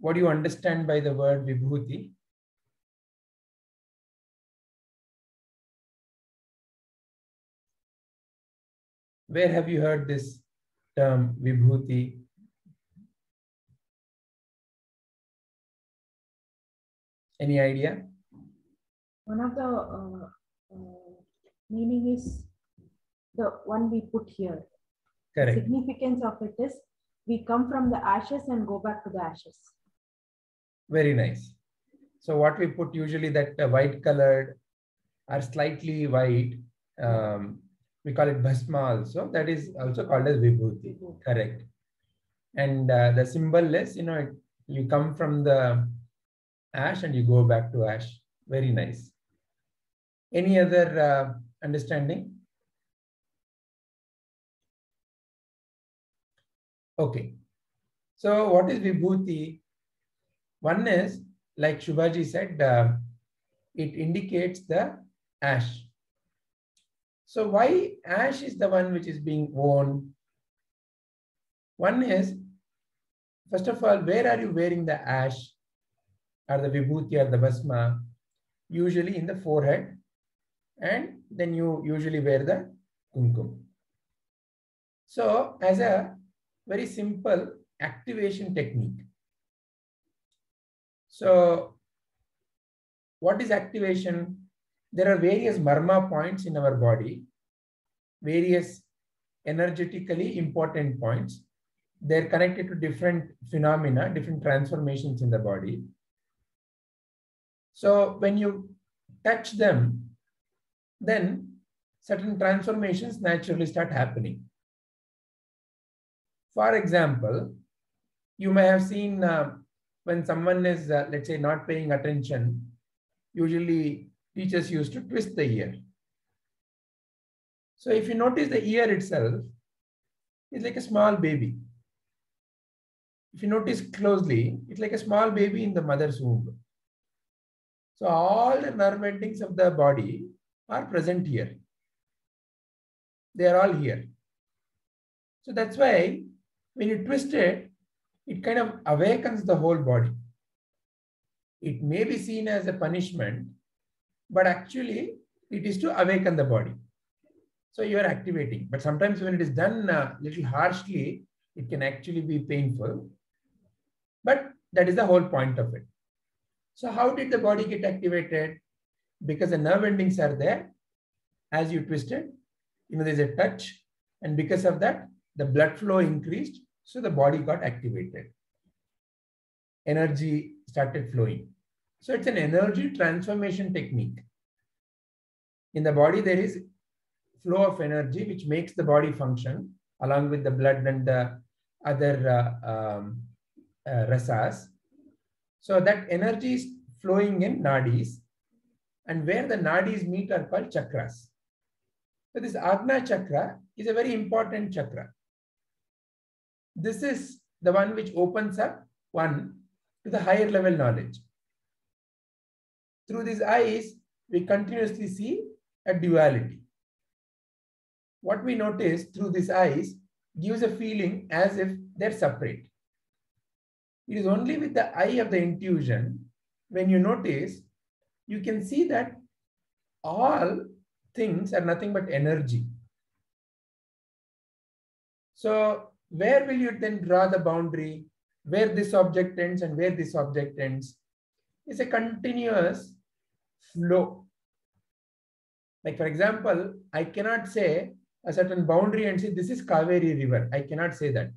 What do you understand by the word Vibhuti? Where have you heard this term Vibhuti? Any idea? One of the meaning is the one we put here. Correct. The significance of it is we come from the ashes and go back to the ashes. Very nice. So what we put usually that white colored or slightly white, we call it bhasma also. That is also called as Vibhuti. Correct. And the symbol is, you come from the ash and you go back to ash. Very nice. Any other understanding? Okay. So what is Vibhuti? One is, like Shubhaji said, it indicates the ash. So why ash is the one which is being worn? One is, first of all, where are you wearing the ash or the Vibhuti or the Bhasma? Usually in the forehead, and then you usually wear the kumkum. So as a very simple activation technique. So what is activation? There are various marma points in our body, various energetically important points. They're connected to different phenomena, different transformations in the body. So when you touch them, then certain transformations naturally start happening. For example, you may have seen when someone is, let's say, not paying attention, usually teachers used to twist the ear. So if you notice the ear itself, it's like a small baby. If you notice closely, it's like a small baby in the mother's womb. So all the nerve endings of the body are present here. They are all here. So that's why when you twist it, it kind of awakens the whole body. It may be seen as a punishment, but actually it is to awaken the body. So you are activating. But sometimes when it is done a little harshly, it can actually be painful. But that is the whole point of it. So how did the body get activated? Because the nerve endings are there. As you twist it, there's a touch. And because of that, the blood flow increased. So the body got activated. Energy started flowing. So it's an energy transformation technique. In the body, there is flow of energy, which makes the body function along with the blood and the other rasas. So that energy is flowing in nadis, and where the nadis meet are called chakras. So this Agna chakra is a very important chakra. This is the one which opens up one to the higher level knowledge. Through these eyes, we continuously see a duality. What we notice through these eyes gives a feeling as if they're separate. It is only with the eye of the intuition, when you notice, you can see that all things are nothing but energy. So where will you then draw the boundary? Where this object ends and where this object ends? It's a continuous flow. Like for example, I cannot say a certain boundary and say this is Kaveri river. I cannot say that.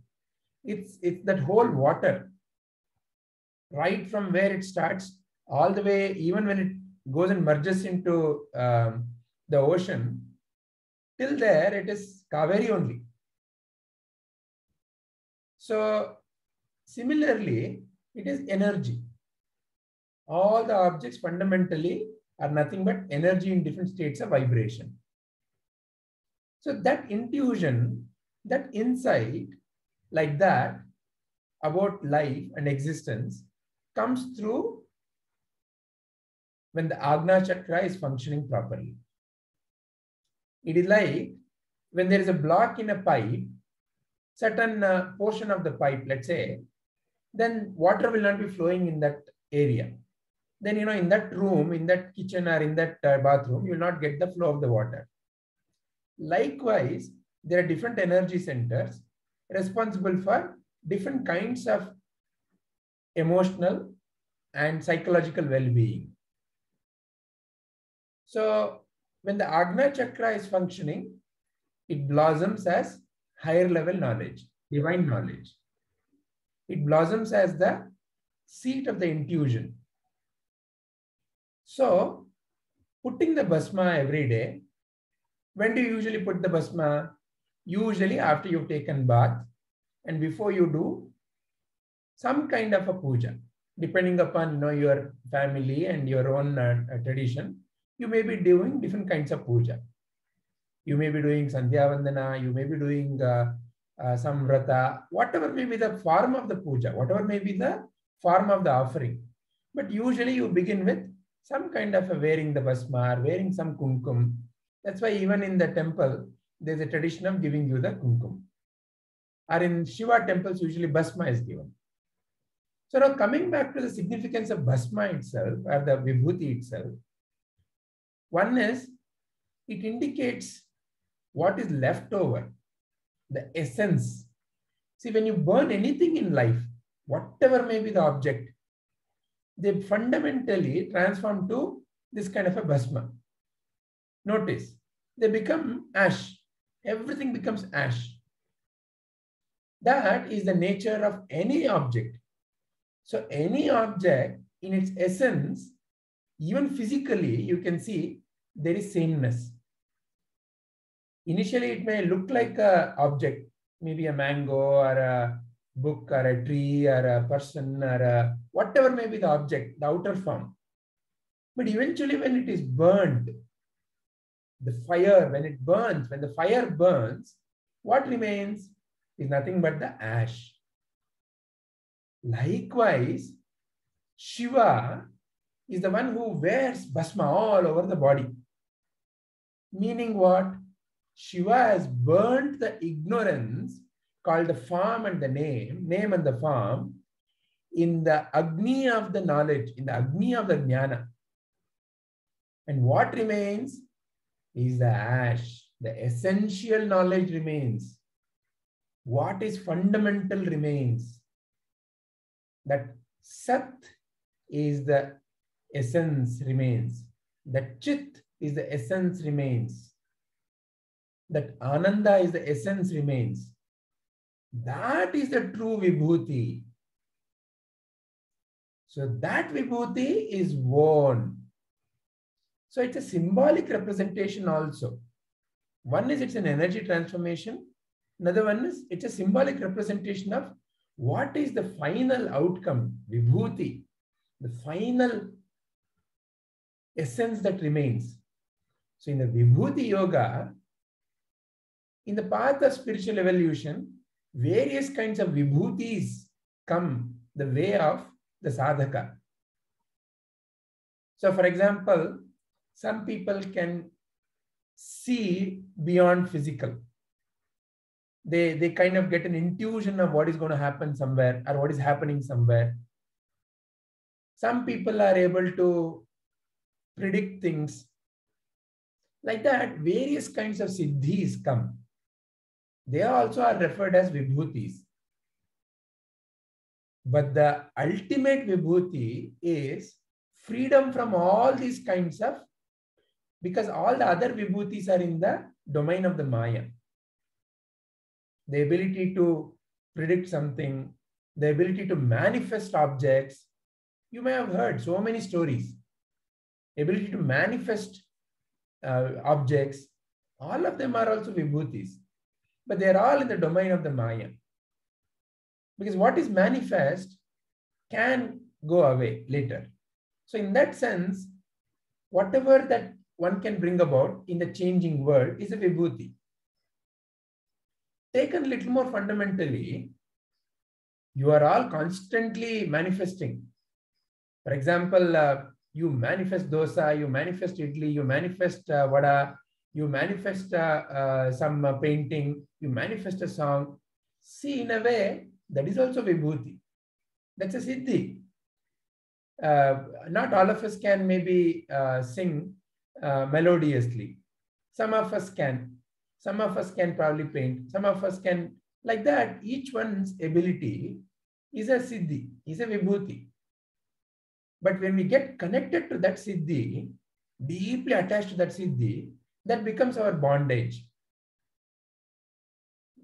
It's that whole water, right from where it starts all the way, even when it goes and merges into the ocean, till there it is Kaveri only. So similarly, it is energy. All the objects fundamentally are nothing but energy in different states of vibration. So that intuition, that insight like that about life and existence comes through when the Agna chakra is functioning properly. It is like when there is a block in a pipe, certain portion of the pipe, let's say, then water will not be flowing in that area. Then, in that room, in that kitchen or in that bathroom, you will not get the flow of the water. Likewise, there are different energy centers responsible for different kinds of emotional and psychological well-being. So when the Agna Chakra is functioning, it blossoms as higher level knowledge, divine knowledge. It blossoms as the seat of the intuition. So putting the Bhasma every day, when do you usually put the Bhasma? Usually after you've taken bath and before you do some kind of a puja. Depending upon your family and your own tradition, you may be doing different kinds of puja. You may be doing Sandhya Vandana, you may be doing some vrata, whatever may be the form of the puja, whatever may be the form of the offering. But usually you begin with some kind of a wearing the bhasma, wearing some kumkum. That's why even in the temple, there's a tradition of giving you the kumkum. Or in Shiva temples, usually bhasma is given. So now coming back to the significance of bhasma itself, or the vibhuti itself, one is it indicates what is left over, the essence. See, when you burn anything in life, whatever may be the object, they fundamentally transform to this kind of a bhasma. Notice, they become ash. Everything becomes ash. That is the nature of any object. So any object in its essence, even physically, you can see there is sameness. Initially, it may look like an object, maybe a mango or a book or a tree or a person or whatever may be the object, the outer form. But eventually when it is burned, the fire, when the fire burns, what remains is nothing but the ash. Likewise, Shiva is the one who wears bhasma all over the body. Meaning what? Shiva has burnt the ignorance called the form and the name and the form in the Agni of the knowledge, in the Agni of the Jnana. And what remains is the ash. The essential knowledge remains. What is fundamental remains. That Sat is the essence remains. That Chit is the essence remains. That Ananda is the essence remains. That is the true Vibhuti. So that Vibhuti is worn. So it's a symbolic representation also. One is it's an energy transformation. Another one is it's a symbolic representation of what is the final outcome, Vibhuti, the final essence that remains. So in the Vibhuti Yoga, in the path of spiritual evolution, various kinds of Vibhutis come the way of the sadhaka. So for example, some people can see beyond physical. They kind of get an intuition of what is going to happen somewhere or what is happening somewhere. Some people are able to predict things. Like that, various kinds of siddhis come. They also are referred as vibhutis. But the ultimate vibhuti is freedom from all these kinds of, because all the other vibhutis are in the domain of the Maya. The ability to predict something, the ability to manifest objects. You may have heard so many stories. Ability to manifest objects, all of them are also vibhutis. But they are all in the domain of the Maya. Because what is manifest can go away later. So in that sense, whatever that one can bring about in the changing world is a vibhuti. Taken a little more fundamentally, you are all constantly manifesting. For example, you manifest dosa, you manifest idli, you manifest vada, you manifest some painting, you manifest a song. See, in a way, that is also vibhuti. That's a siddhi. Not all of us can maybe sing melodiously. Some of us can. Some of us can probably paint. Some of us can, like that. Each one's ability is a siddhi, is a vibhuti. But when we get connected to that siddhi, deeply attached to that siddhi, that becomes our bondage.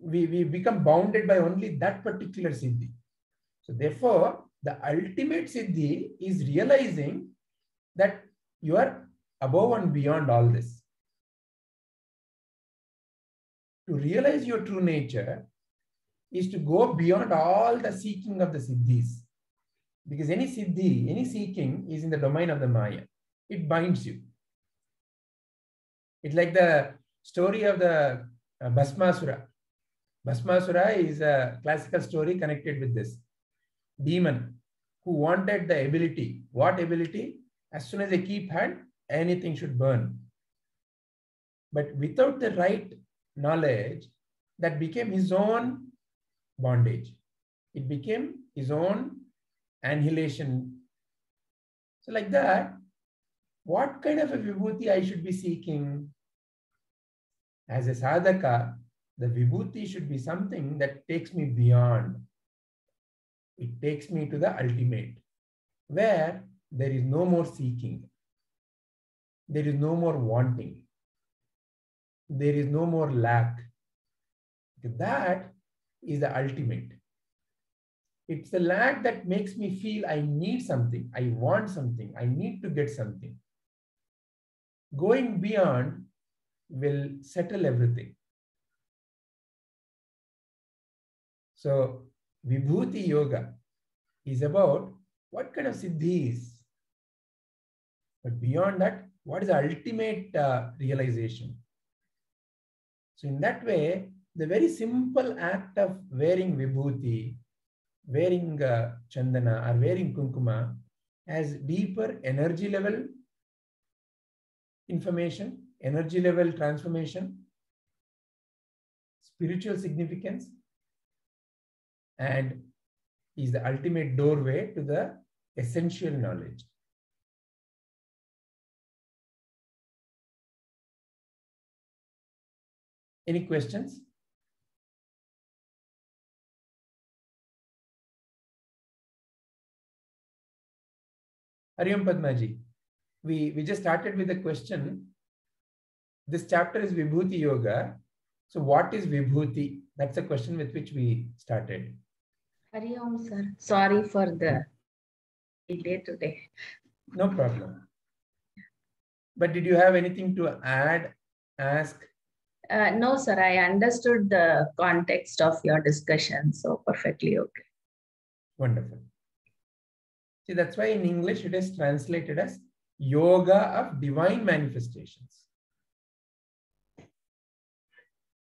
We become bounded by only that particular siddhi. So therefore, the ultimate siddhi is realizing that you are above and beyond all this. To realize your true nature is to go beyond all the seeking of the siddhis. Because any siddhi, any seeking is in the domain of the Maya. It binds you. It's like the story of the Bhasmasura. Bhasmasura is a classical story connected with this demon who wanted the ability. What ability? As soon as they keep hand, anything should burn. But without the right knowledge, that became his own bondage. It became his own annihilation. So like that, what kind of a vibhuti I should be seeking? As a sadhaka, the vibhuti should be something that takes me beyond. It takes me to the ultimate, where there is no more seeking. There is no more wanting. There is no more lack. That is the ultimate. It's the lack that makes me feel I need something, I want something, I need to get something. Going beyond will settle everything. So, Vibhuti Yoga is about what kind of siddhis. But beyond that, what is the ultimate realization? So in that way, the very simple act of wearing Vibhuti, wearing Chandana or wearing Kunkuma has deeper energy level information, energy level transformation, spiritual significance, and is the ultimate doorway to the essential knowledge. Any questions? Hariom Padmaji, we just started with a question. This chapter is Vibhuti Yoga. So what is Vibhuti? That's a question with which we started. Hari Om, sir. Sorry for the delay today. No problem. But did you have anything to add, ask? No, sir. I understood the context of your discussion, so perfectly okay. Wonderful. See, that's why in English it is translated as Yoga of Divine Manifestations.